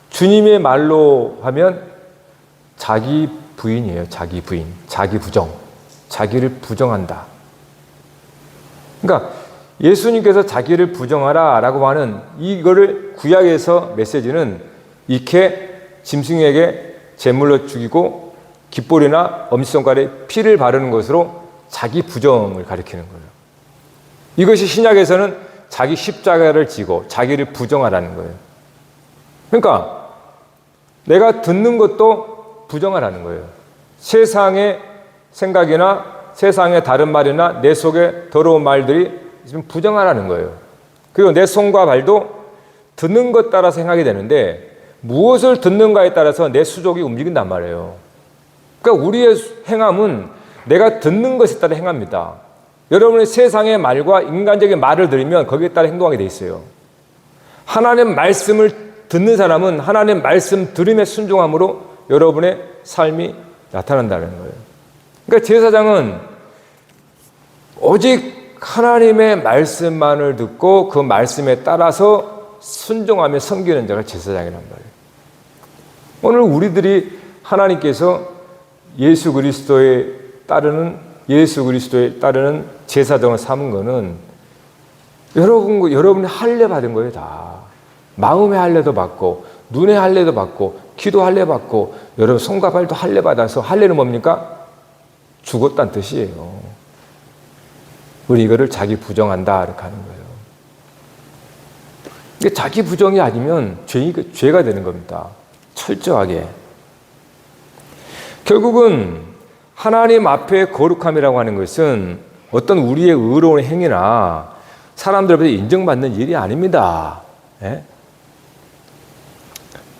주님의 말로 하면 자기 부인이에요. 자기 부인, 자기 부정, 자기를 부정한다. 그러니까 예수님께서 자기를 부정하라 라고 하는 이거를 구약에서 메시지는 이렇게 짐승에게 제물로 죽이고 깃볼이나 엄지손가락에 피를 바르는 것으로 자기 부정을 가리키는 거예요. 이것이 신약에서는 자기 십자가를 지고 자기를 부정하라는 거예요. 그러니까 내가 듣는 것도 부정하라는 거예요. 세상의 생각이나 세상의 다른 말이나 내 속에 더러운 말들이 좀 부정하라는 거예요. 그리고 내 손과 발도 듣는 것 따라 생각이 되는데 무엇을 듣는가에 따라서 내 수족이 움직인단 말이에요. 그러니까 우리의 행함은 내가 듣는 것에 따라 행합니다. 여러분의 세상의 말과 인간적인 말을 들으면 거기에 따라 행동하게 돼 있어요. 하나님 말씀을 듣는 사람은 하나님 말씀 들음에 순종함으로 여러분의 삶이 나타난다는 거예요. 그러니까 제사장은 오직 하나님의 말씀만을 듣고 그 말씀에 따라서 순종하며 섬기는 자가 제사장이란 말이에요. 오늘 우리들이 하나님께서 예수 그리스도에 따르는 제사장을 삼은 거는 여러분이 할례 받은 거예요, 다. 마음의 할례도 받고, 눈의 할례도 받고, 기도 할례 받고, 여러분 손과 발도 할례 받아서, 할례는 뭡니까? 죽었다는 뜻이에요. 우리 이거를 자기 부정한다, 이렇게 하는 거예요. 이게 자기 부정이 아니면 죄가 되는 겁니다. 철저하게. 결국은 하나님 앞에 거룩함이라고 하는 것은 어떤 우리의 의로운 행위나 사람들 앞에서 인정받는 일이 아닙니다. 예?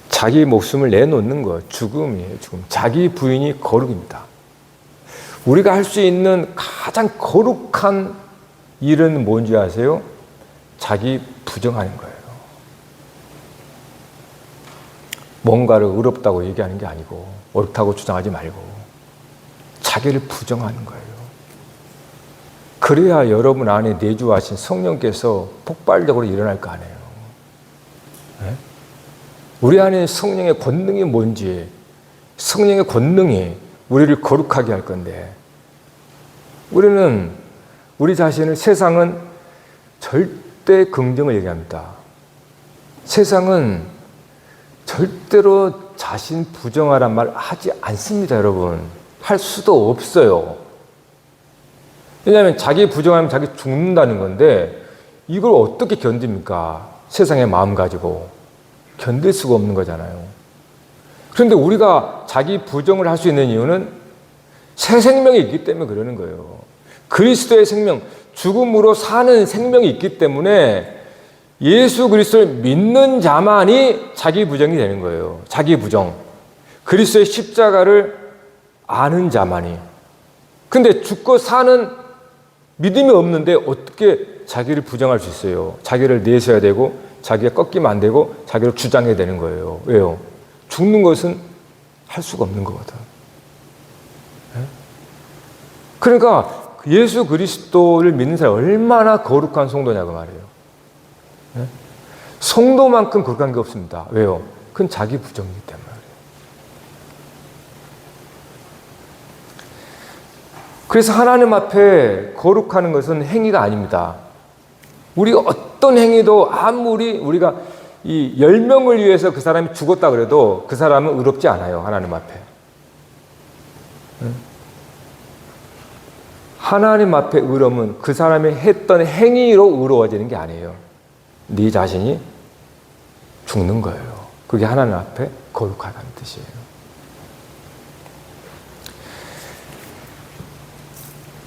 자기 목숨을 내놓는 것, 죽음이에요, 죽음. 자기 부인이 거룩입니다. 우리가 할 수 있는 가장 거룩한 일은 뭔지 아세요? 자기 부정하는 거예요. 뭔가를 의롭다고 얘기하는 게 아니고, 옳다고 주장하지 말고, 자기를 부정하는 거예요. 그래야 여러분 안에 내주하신 성령께서 폭발적으로 일어날 거 아니에요. 네? 우리 안에 성령의 권능이 뭔지, 성령의 권능이 우리를 거룩하게 할 건데, 우리 자신을, 세상은 절대 긍정을 얘기합니다. 세상은 절대로 자신 부정하란 말 하지 않습니다, 여러분. 할 수도 없어요. 왜냐하면 자기 부정하면 자기 죽는다는 건데, 이걸 어떻게 견딥니까? 세상의 마음 가지고. 견딜 수가 없는 거잖아요. 그런데 우리가 자기 부정을 할 수 있는 이유는 새 생명이 있기 때문에 그러는 거예요. 그리스도의 생명, 죽음으로 사는 생명이 있기 때문에 예수 그리스도를 믿는 자만이 자기 부정이 되는 거예요. 자기 부정. 그리스도의 십자가를 아는 자만이. 근데 죽고 사는 믿음이 없는데 어떻게 자기를 부정할 수 있어요? 자기를 내세워야 되고, 자기가 꺾이면 안 되고, 자기를 주장해야 되는 거예요. 왜요? 죽는 것은 할 수가 없는 거거든. 그러니까 예수 그리스도를 믿는 사람이 얼마나 거룩한 성도냐고 말이에요. 성도만큼 거룩한 게 없습니다. 왜요? 그건 자기 부정이기 때문에. 그래서 하나님 앞에 거룩하는 것은 행위가 아닙니다. 우리가 어떤 행위도 아무리 우리가 이 10명을 위해서 그 사람이 죽었다 그래도 그 사람은 의롭지 않아요, 하나님 앞에. 하나님 앞에 의로움은 그 사람이 했던 행위로 의로워지는 게 아니에요. 네 자신이 죽는 거예요. 그게 하나님 앞에 거룩하다는 뜻이에요.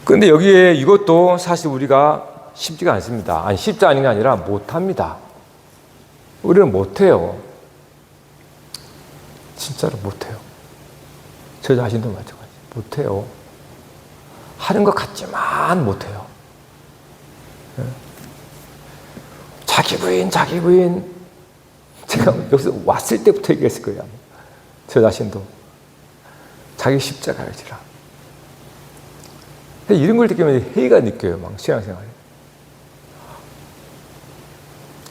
그런데 여기에 이것도 사실 우리가 쉽지가 않습니다. 아니, 쉽지 않은 게 아니라 못합니다. 우리는 못해요. 진짜로 못해요. 저 자신도 마찬가지. 못해요. 하는 것 같지만 못해요. 자기 부인. 제가 여기서 왔을 때부터 얘기했을 거예요. 저 자신도. 자기 십자가를 지라. 이런 걸 느끼면 회의가 느껴요. 막 신앙생활에.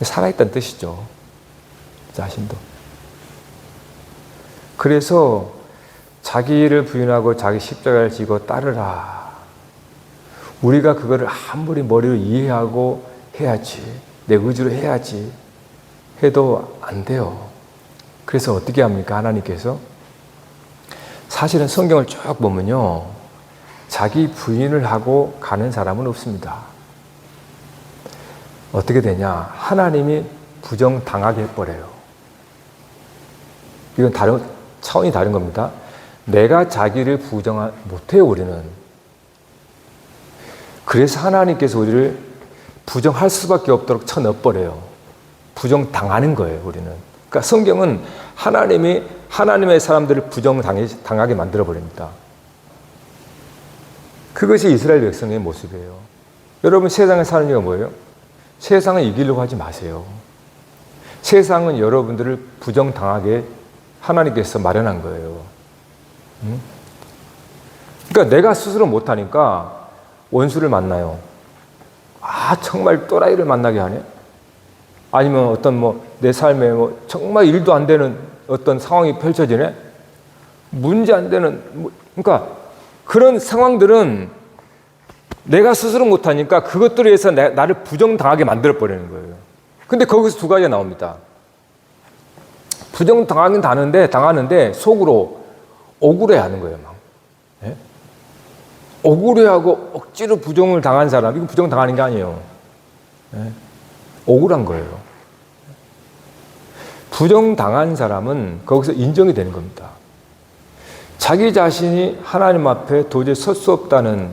살아있다는 뜻이죠. 자신도. 그래서 자기를 부인하고 자기 십자가를 지고 따르라. 우리가 그거를 아무리 머리로 이해하고 해야지, 내 의지로 해야지 해도 안 돼요. 그래서 어떻게 합니까? 하나님께서 사실은 성경을 쭉 보면요, 자기 부인을 하고 가는 사람은 없습니다. 어떻게 되냐? 하나님이 부정당하게 해버려요. 이건 차원이 다른 겁니다. 내가 자기를 부정 못해요, 우리는. 그래서 하나님께서 우리를 부정할 수밖에 없도록 쳐넣어버려요. 부정당하는 거예요, 우리는. 그러니까 성경은 하나님이 하나님의 사람들을 부정당하게 만들어버립니다. 그것이 이스라엘 백성의 모습이에요. 여러분, 세상에 사는 이유가 뭐예요? 세상을 이기려고 하지 마세요. 세상은 여러분들을 부정당하게 하나님께서 마련한 거예요. 그러니까 내가 스스로 못하니까 원수를 만나요. 아, 정말 또라이를 만나게 하네? 아니면 어떤 내 삶에 정말 일도 안 되는 어떤 상황이 펼쳐지네? 문제 안 되는, 그러니까 그런 상황들은 내가 스스로 못하니까 그것들에 의해서 나를 부정당하게 만들어버리는 거예요. 근데 거기서 두 가지가 나옵니다. 부정당하긴 당하는데 속으로 억울해하는 거예요. 막. 예? 억울해하고 억지로 부정을 당한 사람, 이건 부정당하는 게 아니에요. 예? 억울한 거예요. 부정당한 사람은 거기서 인정이 되는 겁니다. 자기 자신이 하나님 앞에 도저히 설 수 없다는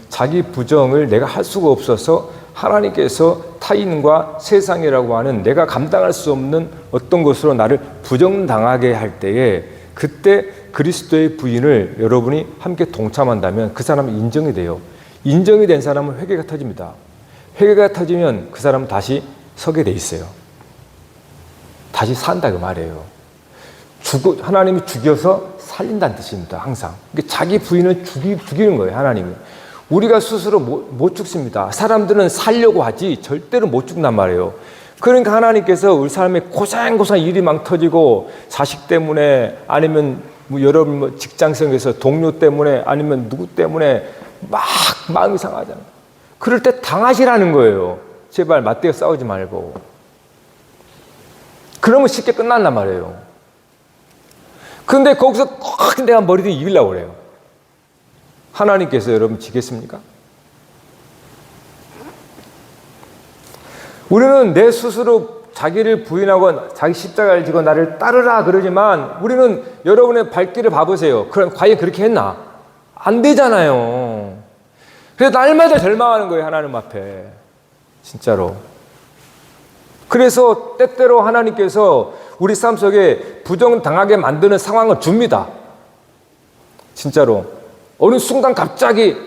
자기 부정을 내가 할 수가 없어서 하나님께서 타인과 세상이라고 하는 내가 감당할 수 없는 어떤 것으로 나를 부정당하게 할 때에, 그때 그리스도의 부인을 여러분이 함께 동참한다면 그 사람은 인정이 돼요. 인정이 된 사람은 회개가 터집니다. 회개가 터지면 그 사람은 다시 서게 돼 있어요. 다시 산다 그 말이에요. 하나님이 죽여서 살린다는 뜻입니다. 항상. 자기 부인을 죽이는 거예요. 하나님이. 우리가 스스로 못 죽습니다. 사람들은 살려고 하지 절대로 못 죽단 말이에요. 그러니까 하나님께서 우리 삶에 고생고생 일이 막 터지고, 자식 때문에, 아니면 여러분 직장생에서 동료 때문에, 아니면 누구 때문에 막 마음이 상하잖아요. 그럴 때 당하시라는 거예요. 제발 맞대어 싸우지 말고. 그러면 쉽게 끝난단 말이에요. 근데 거기서 꼭 내가 머리를 이기려고 그래요. 하나님께서 여러분 지겠습니까? 우리는 내 스스로 자기를 부인하고 자기 십자가를 지고 나를 따르라 그러지만, 우리는 여러분의 발길을 봐보세요. 그럼 과연 그렇게 했나? 안 되잖아요. 그래서 날마다 절망하는 거예요, 하나님 앞에. 진짜로. 그래서 때때로 하나님께서 우리 삶 속에 부정당하게 만드는 상황을 줍니다. 진짜로. 어느 순간 갑자기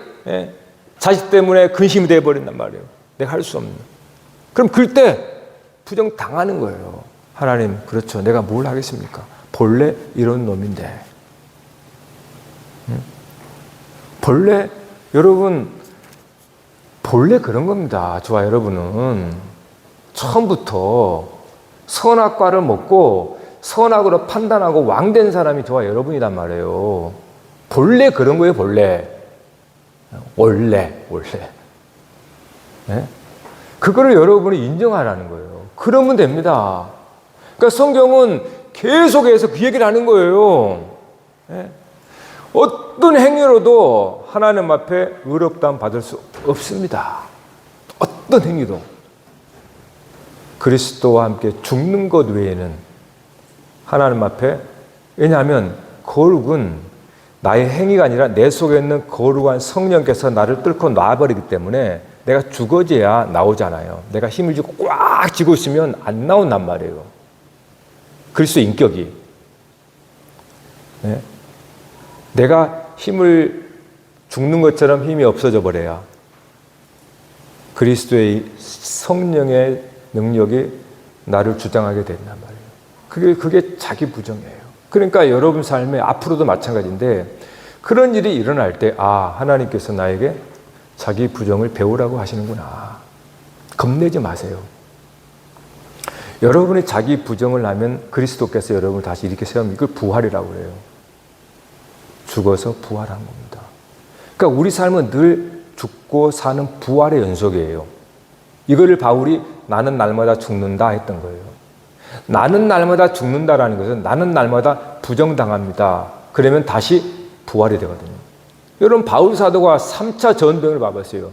자식 때문에 근심이 되어버린단 말이에요. 내가 할 수 없는. 그럼 그때 부정당하는 거예요. 하나님, 그렇죠. 내가 뭘 하겠습니까? 본래 이런 놈인데. 본래, 여러분, 본래 그런 겁니다. 저와 여러분은 처음부터 선악과를 먹고 선악으로 판단하고 왕된 사람이 저와 여러분이란 말이에요. 본래 그런 거예요, 본래. 원래. 네? 그거를 여러분이 인정하라는 거예요. 그러면 됩니다. 그러니까 성경은 계속해서 그 얘기를 하는 거예요. 네? 어떤 행위로도 하나님 앞에 의롭다함 받을 수 없습니다. 어떤 행위도. 그리스도와 함께 죽는 것 외에는 하나님 앞에, 왜냐하면 거룩은 나의 행위가 아니라 내 속에 있는 거룩한 성령께서 나를 뚫고 놔버리기 때문에 내가 죽어져야 나오잖아요. 내가 힘을 쥐고 꽉 쥐고 있으면 안 나온단 말이에요. 그리스도 인격이. 네? 내가 힘을 죽는 것처럼 힘이 없어져 버려야 그리스도의 성령의 능력이 나를 주장하게 된단 말이에요. 그게 자기 부정이에요. 그러니까 여러분 삶에 앞으로도 마찬가지인데, 그런 일이 일어날 때, 아, 하나님께서 나에게 자기 부정을 배우라고 하시는구나. 겁내지 마세요. 여러분이 자기 부정을 하면 그리스도께서 여러분을 다시 이렇게 세우면 이걸 부활이라고 그래요. 죽어서 부활한 겁니다. 그러니까 우리 삶은 늘 죽고 사는 부활의 연속이에요. 이거를 바울이 나는 날마다 죽는다 했던 거예요. 나는 날마다 죽는다라는 것은 나는 날마다 부정당합니다. 그러면 다시 부활이 되거든요. 여러분, 바울 사도가 3차 전병을 봐봤어요.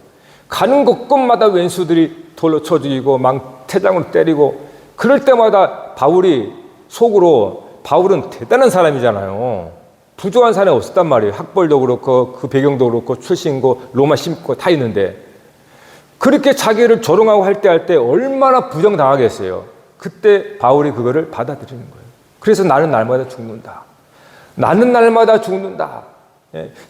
가는 곳곳마다 왼수들이 돌로 쳐 죽이고 막 태장으로 때리고, 그럴 때마다 바울이 속으로, 바울은 대단한 사람이잖아요. 부족한 사람이 없었단 말이에요. 학벌도 그렇고 그 배경도 그렇고 출신고 로마 신고 다 있는데, 그렇게 자기를 조롱하고 할 때 얼마나 부정당하겠어요. 그때 바울이 그거를 받아들이는 거예요. 그래서 나는 날마다 죽는다. 나는 날마다 죽는다.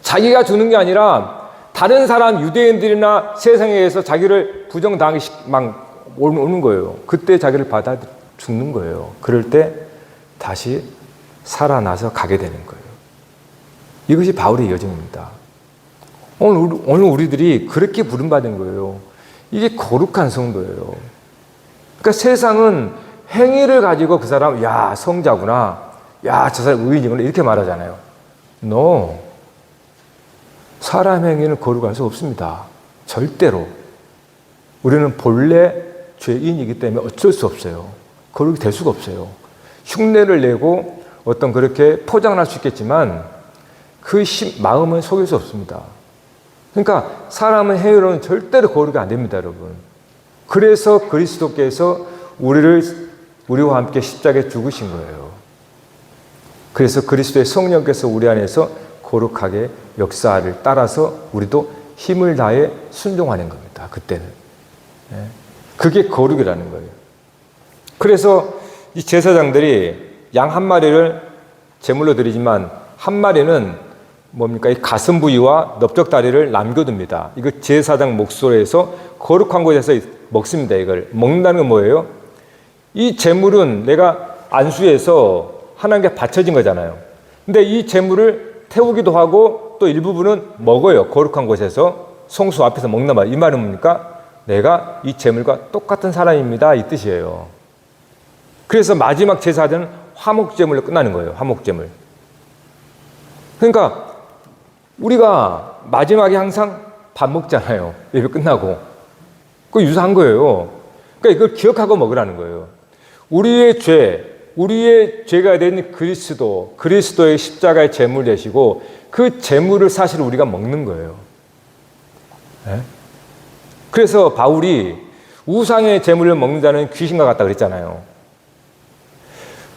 자기가 죽는 게 아니라 다른 사람, 유대인들이나 세상에서 자기를 부정당하게 막 오는 거예요. 그때 자기를 받아 죽는 거예요. 그럴 때 다시 살아나서 가게 되는 거예요. 이것이 바울의 여정입니다. 오늘 우리들이 그렇게 부름받은 거예요. 이게 거룩한 성도예요. 그러니까 세상은 행위를 가지고 그 사람, 야, 성자구나. 야, 저 사람 의인이구나. 이렇게 말하잖아요. No. 사람 행위는 거룩할 수 없습니다. 절대로. 우리는 본래 죄인이기 때문에 어쩔 수 없어요. 거룩이 될 수가 없어요. 흉내를 내고 어떤 그렇게 포장을 할 수 있겠지만 그 마음은 속일 수 없습니다. 그러니까 사람은 행위로는 절대로 거룩이 안 됩니다, 여러분. 그래서 그리스도께서 우리와 함께 십자가에 죽으신 거예요. 그래서 그리스도의 성령께서 우리 안에서 거룩하게 역사를 따라서 우리도 힘을 다해 순종하는 겁니다. 그때는. 그게 거룩이라는 거예요. 그래서 이 제사장들이 양 한 마리를 제물로 드리지만 한 마리는 뭡니까? 이 가슴 부위와 넓적다리를 남겨둡니다. 이거 제사장 목소리에서 거룩한 곳에서 먹습니다. 이걸 먹는다는 건 뭐예요? 이 제물은 내가 안수해서 하나님께 바쳐진 거잖아요. 근데 이 제물을 태우기도 하고 또 일부분은 먹어요. 거룩한 곳에서 성수 앞에서 먹는 말. 이 말은 뭡니까? 내가 이 제물과 똑같은 사람입니다. 이 뜻이에요. 그래서 마지막 제사는 화목제물로 끝나는 거예요. 화목제물. 그러니까 우리가 마지막에 항상 밥 먹잖아요. 예배 끝나고. 그거 유사한 거예요. 그러니까 이걸 기억하고 먹으라는 거예요. 우리의 죄가 된 그리스도의 십자가의 제물 되시고 그 제물을 사실 우리가 먹는 거예요. 네? 그래서 바울이 우상의 제물을 먹는 자는 귀신과 같다 그랬잖아요.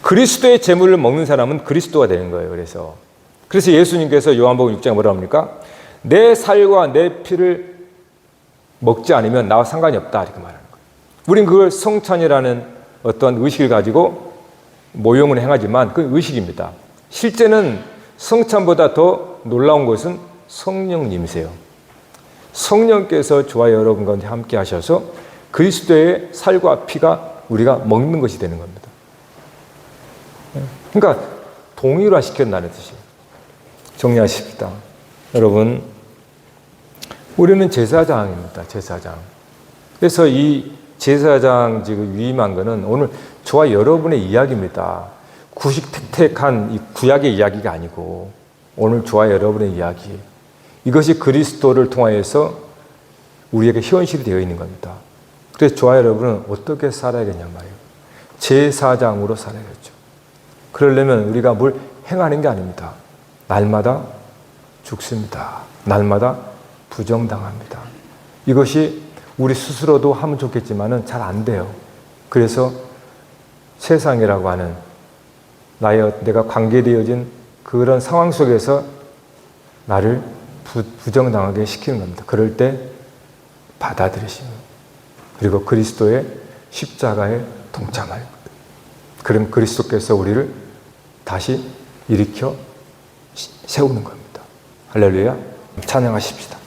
그리스도의 제물을 먹는 사람은 그리스도가 되는 거예요. 그래서 예수님께서 요한복음 6장에 뭐라 합니까? 내 살과 내 피를 먹지 않으면 나와 상관이 없다 이렇게 말하는 거예요. 우린 그걸 성찬이라는 어떤 의식을 가지고 모형을 행하지만 그건 의식입니다. 실제는 성찬보다 더 놀라운 것은 성령님이세요. 성령께서 저와 여러분 가운데 함께 하셔서 그리스도의 살과 피가 우리가 먹는 것이 되는 겁니다. 그러니까 동일화시켰다는 뜻이에요. 정리하십시다. 여러분, 우리는 제사장입니다. 제사장. 그래서 이 제사장 지금 위임한 것은 오늘 저와 여러분의 이야기입니다. 구식택택한 이 구약의 이야기가 아니고 오늘 저와 여러분의 이야기. 이것이 그리스도를 통하여서 우리에게 현실이 되어 있는 겁니다. 그래서 저와 여러분은 어떻게 살아야겠냐 말이에요. 제사장으로 살아야겠죠. 그러려면 우리가 뭘 행하는 게 아닙니다. 날마다 죽습니다. 날마다 부정당합니다. 이것이 우리 스스로도 하면 좋겠지만은 잘 안 돼요. 그래서 세상이라고 하는 내가 관계되어진 그런 상황 속에서 나를 부정당하게 시키는 겁니다. 그럴 때 받아들이시면 그리고 그리스도의 십자가에 동참할 겁니다. 그럼 그리스도께서 우리를 다시 일으켜 세우는 겁니다. 할렐루야. 찬양하십시다.